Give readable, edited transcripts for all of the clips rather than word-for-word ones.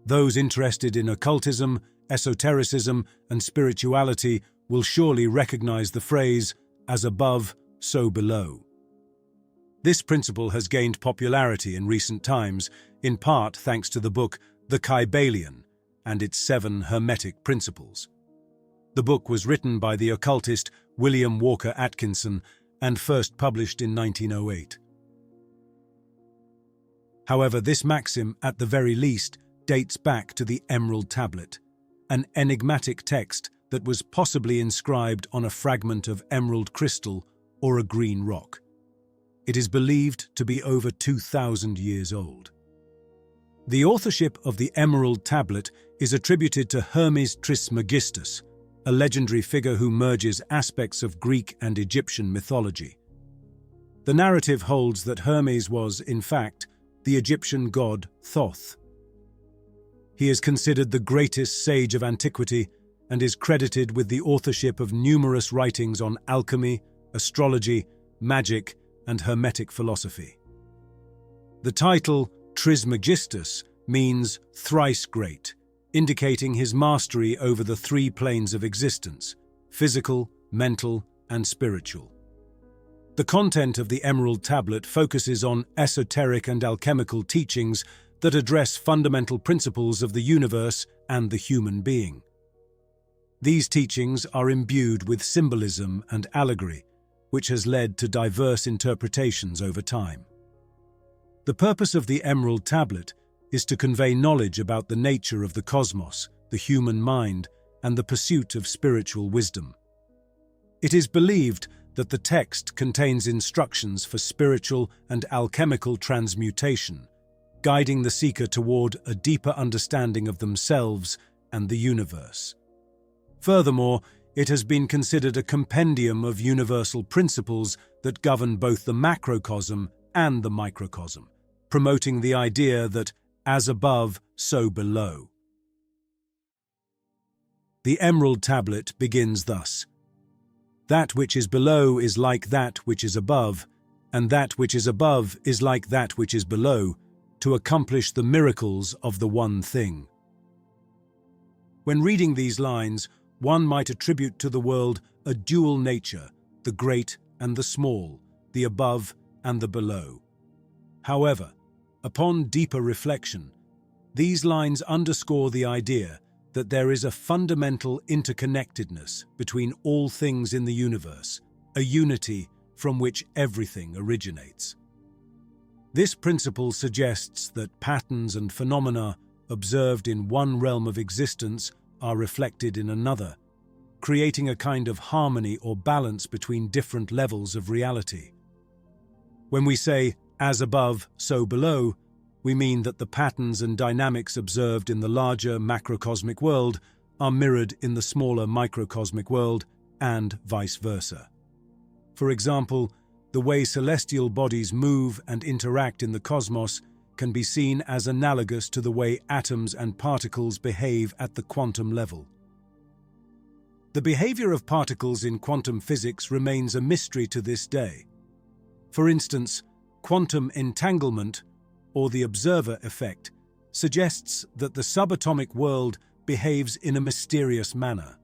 Those interested in occultism, esotericism, and spirituality will surely recognize the phrase, "as above, so below." This principle has gained popularity in recent times, in part thanks to the book The Kybalion and its 7 Hermetic Principles. The book was written by the occultist William Walker Atkinson and first published in 1908. However, this maxim, at the very least, dates back to the Emerald Tablet, an enigmatic text that was possibly inscribed on a fragment of emerald crystal or a green rock. It is believed to be over 2,000 years old. The authorship of the Emerald Tablet is attributed to Hermes Trismegistus, a legendary figure who merges aspects of Greek and Egyptian mythology. The narrative holds that Hermes was, in fact, the Egyptian god Thoth. He is considered the greatest sage of antiquity and is credited with the authorship of numerous writings on alchemy, astrology, magic, and Hermetic philosophy. The title Trismegistus means thrice great, indicating his mastery over the 3 planes of existence: physical, mental, and spiritual. The content of the Emerald Tablet focuses on esoteric and alchemical teachings that address fundamental principles of the universe and the human being. These teachings are imbued with symbolism and allegory, which has led to diverse interpretations over time. The purpose of the Emerald Tablet is to convey knowledge about the nature of the cosmos, the human mind, and the pursuit of spiritual wisdom. It is believed that the text contains instructions for spiritual and alchemical transmutation, guiding the seeker toward a deeper understanding of themselves and the universe. Furthermore, it has been considered a compendium of universal principles that govern both the macrocosm and the microcosm, promoting the idea that as above, so below. The Emerald Tablet begins thus: "That which is below is like that which is above, and that which is above is like that which is below, to accomplish the miracles of the one thing." When reading these lines, one might attribute to the world a dual nature, the great and the small, the above and the below. However, upon deeper reflection, these lines underscore the idea that there is a fundamental interconnectedness between all things in the universe, a unity from which everything originates. This principle suggests that patterns and phenomena observed in one realm of existence are reflected in another, creating a kind of harmony or balance between different levels of reality. When we say, "as above, so below," we mean that the patterns and dynamics observed in the larger macrocosmic world are mirrored in the smaller microcosmic world, and vice versa. For example, the way celestial bodies move and interact in the cosmos can be seen as analogous to the way atoms and particles behave at the quantum level. The behavior of particles in quantum physics remains a mystery to this day. For instance, quantum entanglement, or the observer effect, suggests that the subatomic world behaves in a mysterious manner.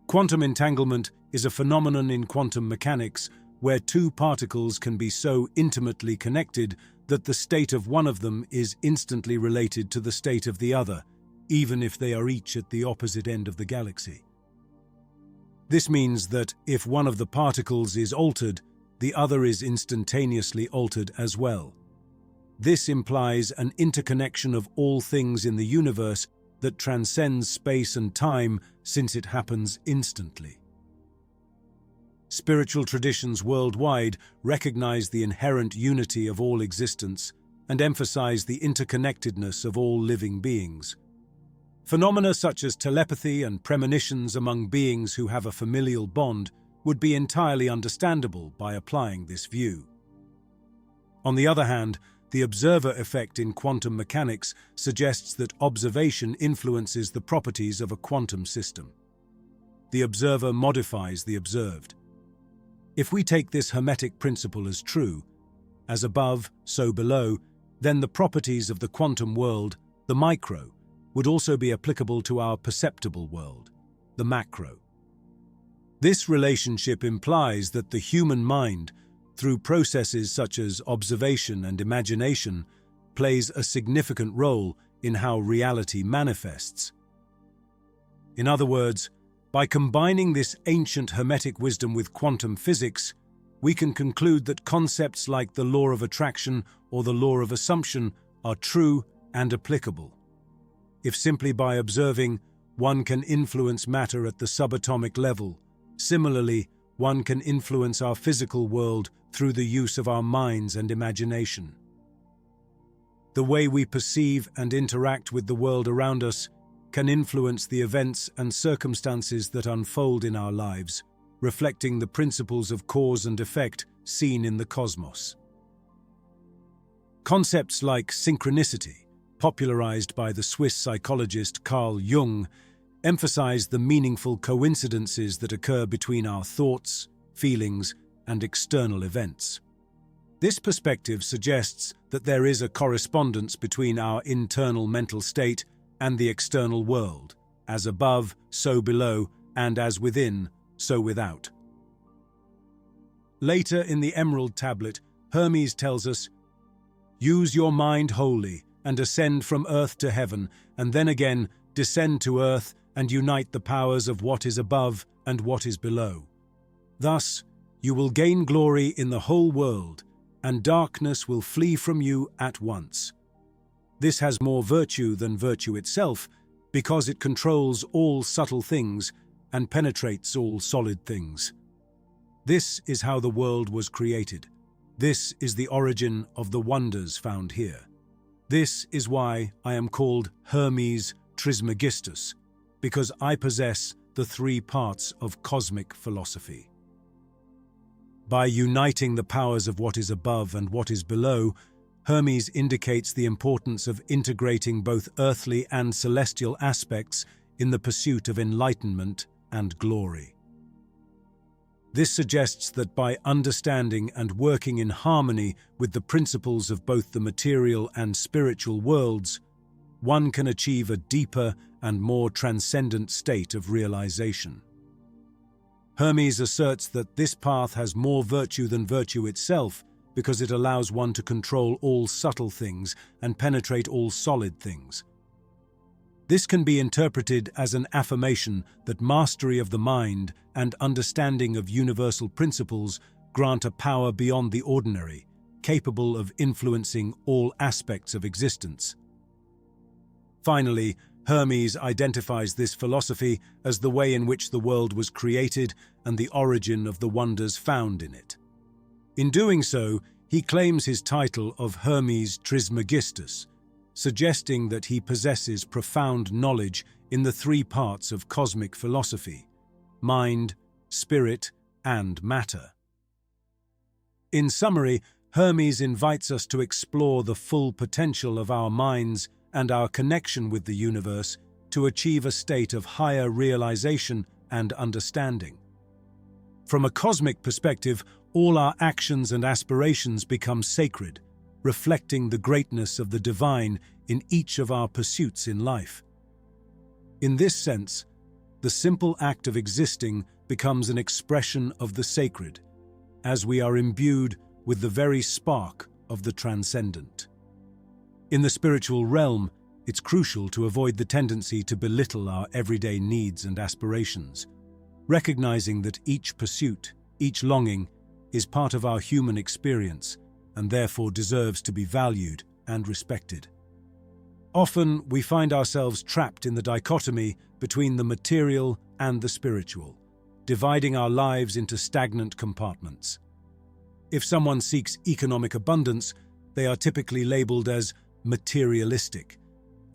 Quantum entanglement is a phenomenon in quantum mechanics where 2 particles can be so intimately connected that the state of one of them is instantly related to the state of the other, even if they are each at the opposite end of the galaxy. This means that if one of the particles is altered, the other is instantaneously altered as well. This implies an interconnection of all things in the universe that transcends space and time, since it happens instantly. Spiritual traditions worldwide recognize the inherent unity of all existence and emphasize the interconnectedness of all living beings. Phenomena such as telepathy and premonitions among beings who have a familial bond would be entirely understandable by applying this view. On the other hand, the observer effect in quantum mechanics suggests that observation influences the properties of a quantum system. The observer modifies the observed. If we take this Hermetic principle as true, as above, so below, then the properties of the quantum world The micro would also be applicable to our perceptible world, the macro. This relationship implies that the human mind, through processes such as observation and imagination, plays a significant role in how reality manifests. In other words, by combining this ancient Hermetic wisdom with quantum physics, we can conclude that concepts like the law of attraction or the law of assumption are true and applicable. If simply by observing, one can influence matter at the subatomic level, similarly, one can influence our physical world through the use of our minds and imagination. The way we perceive and interact with the world around us can influence the events and circumstances that unfold in our lives, reflecting the principles of cause and effect seen in the cosmos. Concepts like synchronicity, popularized by the Swiss psychologist Carl Jung, emphasize the meaningful coincidences that occur between our thoughts, feelings, and external events. This perspective suggests that there is a correspondence between our internal mental state and the external world, as above, so below, and as within, so without. Later in the Emerald Tablet, Hermes tells us, "Use your mind wholly, and ascend from earth to heaven, and then again descend to earth and unite the powers of what is above and what is below. Thus, you will gain glory in the whole world, and darkness will flee from you at once." This has more virtue than virtue itself, because it controls all subtle things and penetrates all solid things. This is how the world was created. This is the origin of the wonders found here. This is why I am called Hermes Trismegistus, because I possess the three parts of cosmic philosophy. By uniting the powers of what is above and what is below, Hermes indicates the importance of integrating both earthly and celestial aspects in the pursuit of enlightenment and glory. This suggests that by understanding and working in harmony with the principles of both the material and spiritual worlds, one can achieve a deeper and more transcendent state of realization. Hermes asserts that this path has more virtue than virtue itself, because it allows one to control all subtle things and penetrate all solid things. This can be interpreted as an affirmation that mastery of the mind and understanding of universal principles grant a power beyond the ordinary, capable of influencing all aspects of existence. Finally, Hermes identifies this philosophy as the way in which the world was created and the origin of the wonders found in it. In doing so, he claims his title of Hermes Trismegistus, suggesting that he possesses profound knowledge in the three parts of cosmic philosophy: mind, spirit, and matter. In summary, Hermes invites us to explore the full potential of our minds and our connection with the universe to achieve a state of higher realization and understanding. From a cosmic perspective, all our actions and aspirations become sacred, reflecting the greatness of the divine in each of our pursuits in life. In this sense, the simple act of existing becomes an expression of the sacred, as we are imbued with the very spark of the transcendent. In the spiritual realm, it's crucial to avoid the tendency to belittle our everyday needs and aspirations, recognizing that each pursuit, each longing, is part of our human experience and therefore deserves to be valued and respected. Often, we find ourselves trapped in the dichotomy between the material and the spiritual, dividing our lives into stagnant compartments. If someone seeks economic abundance, they are typically labeled as materialistic,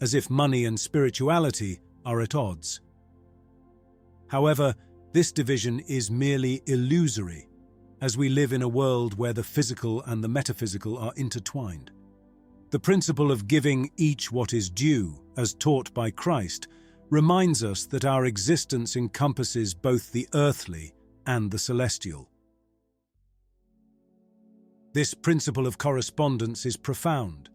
as if money and spirituality are at odds. However, this division is merely illusory, as we live in a world where the physical and the metaphysical are intertwined. The principle of giving each what is due, as taught by Christ, reminds us that our existence encompasses both the earthly and the celestial. This principle of correspondence is profound.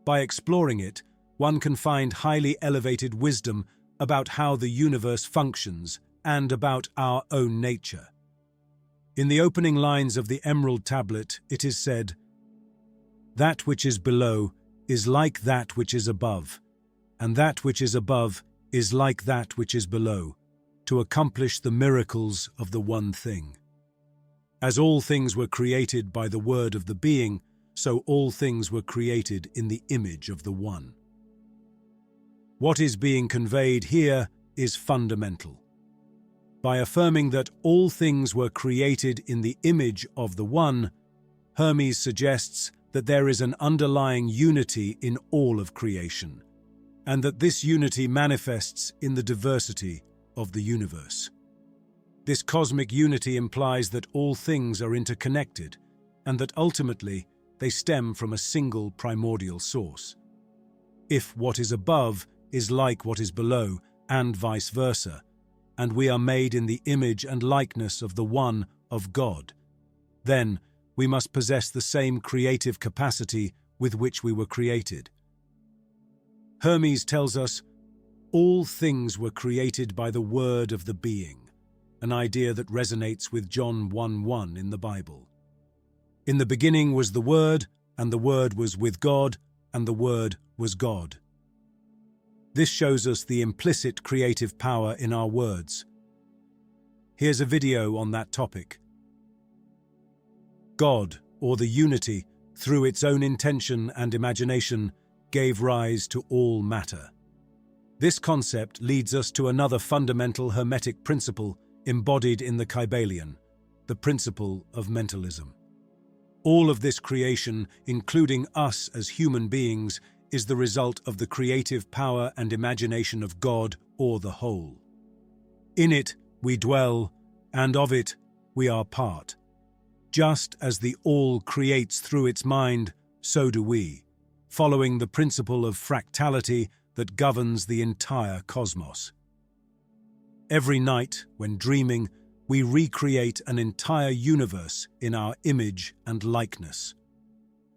By exploring it, one can find highly elevated wisdom about how the universe functions and about our own nature. In the opening lines of the Emerald Tablet, it is said, "That which is below is like that which is above, and that which is above is like that which is below, to accomplish the miracles of the one thing. As all things were created by the word of the being, so all things were created in the image of the one." What is being conveyed here is fundamental. By affirming that all things were created in the image of the one, Hermes suggests that there is an underlying unity in all of creation, and that this unity manifests in the diversity of the universe. This cosmic unity implies that all things are interconnected, and that ultimately they stem from a single primordial source. If what is above is like what is below, and vice versa, and we are made in the image and likeness of the one of God, then we must possess the same creative capacity with which we were created. Hermes tells us, all things were created by the word of the being, an idea that resonates with John 1:1 in the Bible. In the beginning was the Word, and the Word was with God, and the Word was God. This shows us the implicit creative power in our words. Here's a video on that topic. God, or the unity, through its own intention and imagination, gave rise to all matter. This concept leads us to another fundamental Hermetic principle embodied in the Kybalion, the principle of mentalism. All of this creation, including us as human beings, is the result of the creative power and imagination of God or the whole. In it we dwell, and of it we are part. Just as the all creates through its mind, so do we, following the principle of fractality that governs the entire cosmos. Every night, when dreaming, we recreate an entire universe in our image and likeness.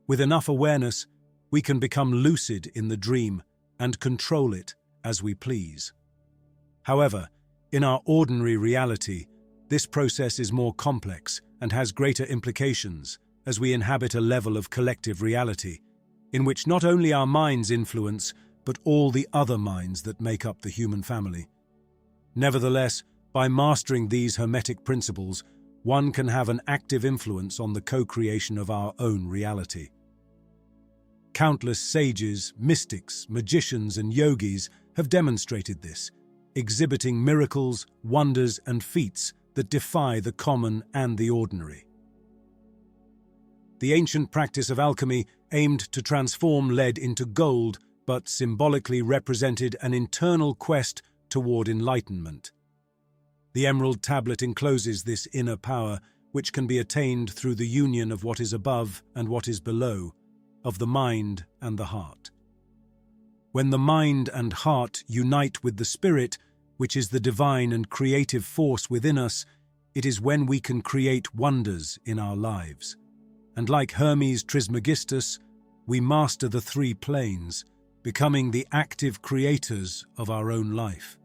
With enough awareness, we can become lucid in the dream and control it as we please. However, in our ordinary reality, this process is more complex and has greater implications as we inhabit a level of collective reality, in which not only our minds influence, but all the other minds that make up the human family. Nevertheless, by mastering these Hermetic principles, one can have an active influence on the co-creation of our own reality. Countless sages, mystics, magicians, and yogis have demonstrated this, exhibiting miracles, wonders, and feats that defy the common and the ordinary. The ancient practice of alchemy aimed to transform lead into gold, but symbolically represented an internal quest toward enlightenment. The Emerald Tablet encloses this inner power, which can be attained through the union of what is above and what is below, of the mind and the heart. When the mind and heart unite with the spirit, which is the divine and creative force within us, it is when we can create wonders in our lives. And like Hermes Trismegistus, we master the three planes, becoming the active creators of our own life.